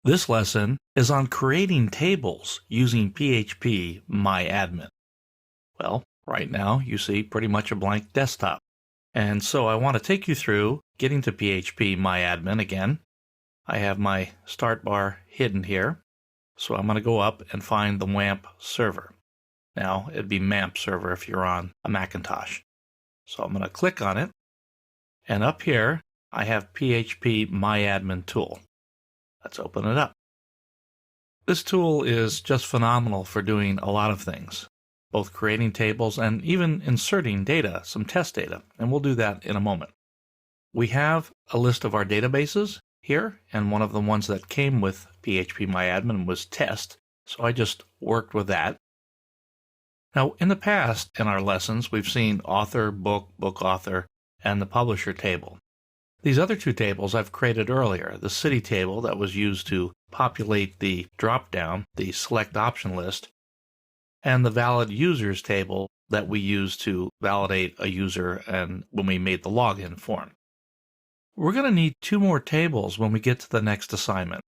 This lesson is on creating tables using phpMyAdmin. Well, right now you see pretty much a blank desktop. And so I want to take you through getting to phpMyAdmin again. I have my start bar hidden here. So I'm going to go up and find the WAMP server. Now, it'd be MAMP server if you're on a Macintosh. So I'm going to click on it. And up here, I have phpMyAdmin tool. Let's open it up. This tool is just phenomenal for doing a lot of things, both creating tables and even inserting data, some test data, and we'll do that in a moment. We have a list of our databases here, and one of the ones that came with phpMyAdmin was test, so I just worked with that. Now, in the past, in our lessons, we've seen author, book, book author, and the publisher table. These other two tables I've created earlier, the city table that was used to populate the drop-down, the select option list, and the valid users table that we used to validate a user and when we made the login form. We're going to need two more tables when we get to the next assignment.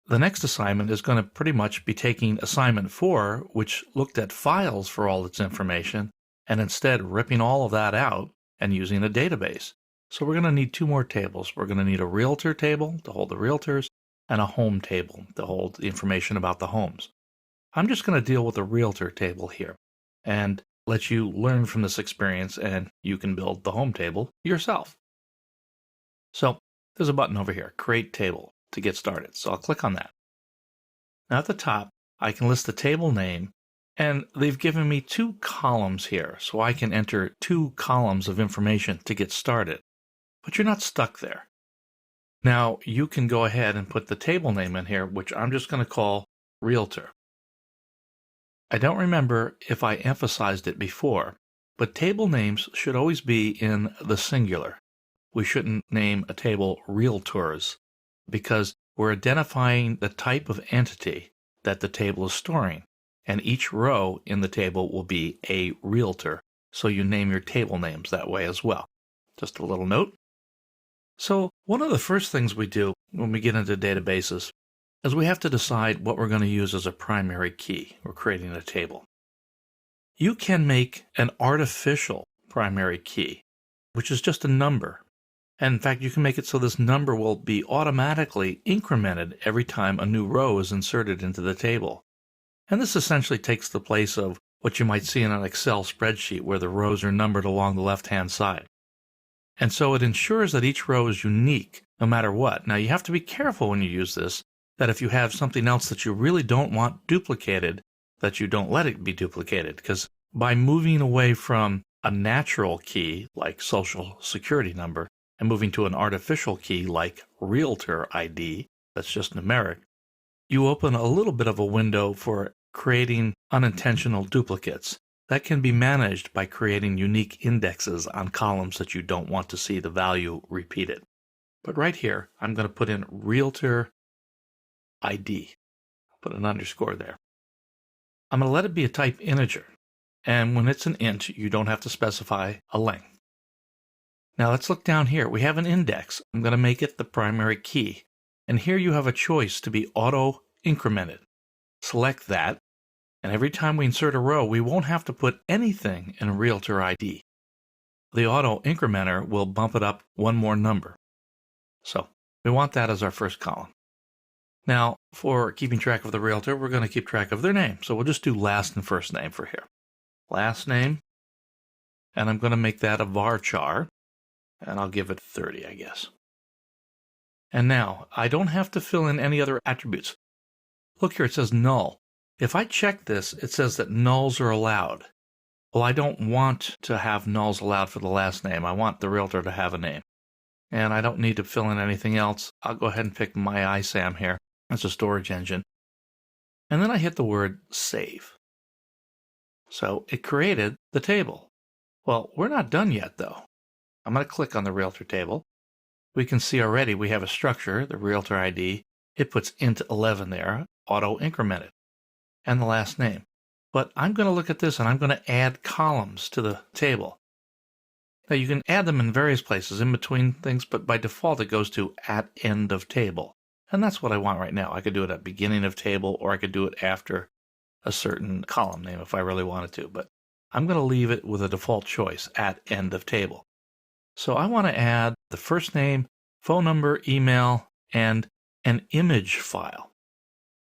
The next assignment is going to pretty much be taking assignment 4, which looked at files for all its information, and instead ripping all of that out and using a database. So we're going to need two more tables. We're going to need a realtor table to hold the realtors and a home table to hold the information about the homes. I'm just going to deal with the realtor table here and let you learn from this experience, and you can build the home table yourself. So there's a button over here, Create Table, to get started. So I'll click on that. Now at the top, I can list the table name, and they've given me two columns here, so I can enter two columns of information to get started. But you're not stuck there. Now you can go ahead and put the table name in here, which I'm just going to call Realtor. I don't remember if I emphasized it before, but table names should always be in the singular. We shouldn't name a table Realtors because we're identifying the type of entity that the table is storing, and each row in the table will be a realtor, so you name your table names that way as well. Just a little note. So one of the first things we do when we get into databases is we have to decide what we're going to use as a primary key. We're creating a table. You can make an artificial primary key, which is just a number. And in fact, you can make it so this number will be automatically incremented every time a new row is inserted into the table. And this essentially takes the place of what you might see in an Excel spreadsheet where the rows are numbered along the left-hand side. And so it ensures that each row is unique no matter what. Now you have to be careful when you use this, that if you have something else that you really don't want duplicated, that you don't let it be duplicated, because by moving away from a natural key like Social Security number and moving to an artificial key like Realtor ID, that's just numeric, you open a little bit of a window for creating unintentional duplicates. That can be managed by creating unique indexes on columns that you don't want to see the value repeated. But right here, I'm going to put in Realtor ID. Put an underscore there. I'm going to let it be a type integer. And when it's an int, you don't have to specify a length. Now let's look down here. We have an index. I'm going to make it the primary key. And here you have a choice to be auto-incremented. Select that. And every time we insert a row, we won't have to put anything in Realtor ID. The auto-incrementer will bump it up one more number. So we want that as our first column. Now, for keeping track of the realtor, we're going to keep track of their name. So we'll just do last and first name for here. Last name, and I'm going to make that a varchar, and I'll give it 30, I guess. And now, I don't have to fill in any other attributes. Look here, it says null. If I check this, it says that nulls are allowed. Well, I don't want to have nulls allowed for the last name. I want the realtor to have a name. And I don't need to fill in anything else. I'll go ahead and pick MyISAM here. That's a storage engine. And then I hit the word save. So it created the table. Well, we're not done yet, though. I'm going to click on the realtor table. We can see already we have a structure, the realtor ID. It puts int 11 there, auto-incremented, and the last name. But I'm going to look at this and I'm going to add columns to the table. Now you can add them in various places in between things, but by default it goes to @end of table. And that's what I want right now. I could do it at beginning of table, or I could do it after a certain column name if I really wanted to. But I'm going to leave it with a default choice at end of table. So I want to add the first name, phone number, email, and an image file.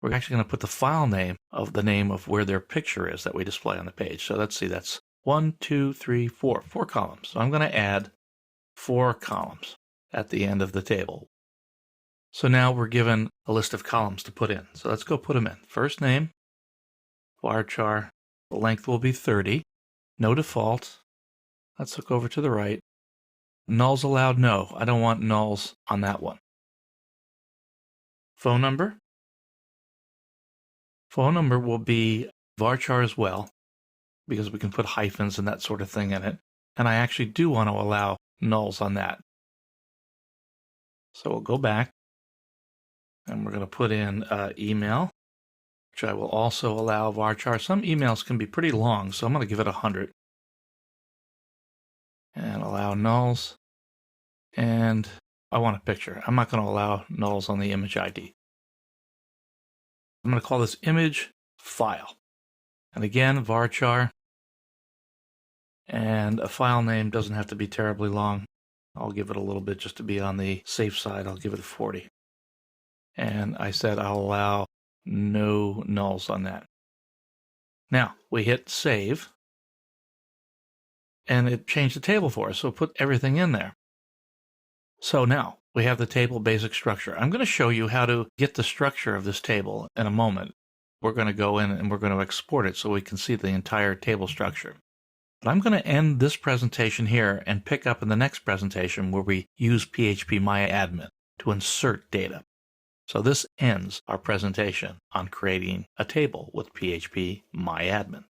We're actually going to put the file name of the name of where their picture is that we display on the page. So let's see, that's 1, 2, 3, 4 columns. So I'm going to add 4 columns at the end of the table. So now we're given a list of columns to put in. So let's go put them in. First name, varchar, the length will be 30, no default. Let's look over to the right. Nulls allowed? No, I don't want nulls on that one. Phone number. Phone number will be varchar as well, because we can put hyphens and that sort of thing in it. And I actually do want to allow nulls on that. So we'll go back, and we're going to put in email, which I will also allow varchar. Some emails can be pretty long, so I'm going to give it 100. And allow nulls. And I want a picture. I'm not going to allow nulls on the image ID. I'm going to call this image file. And again, varchar. And a file name doesn't have to be terribly long. I'll give it a little bit just to be on the safe side. I'll give it a 40. And I said I'll allow no nulls on that. Now, we hit save. And it changed the table for us, so put everything in there. So now we have the table basic structure. I'm going to show you how to get the structure of this table in a moment. We're going to go in and we're going to export it so we can see the entire table structure. But I'm going to end this presentation here and pick up in the next presentation where we use phpMyAdmin to insert data. So this ends our presentation on creating a table with phpMyAdmin.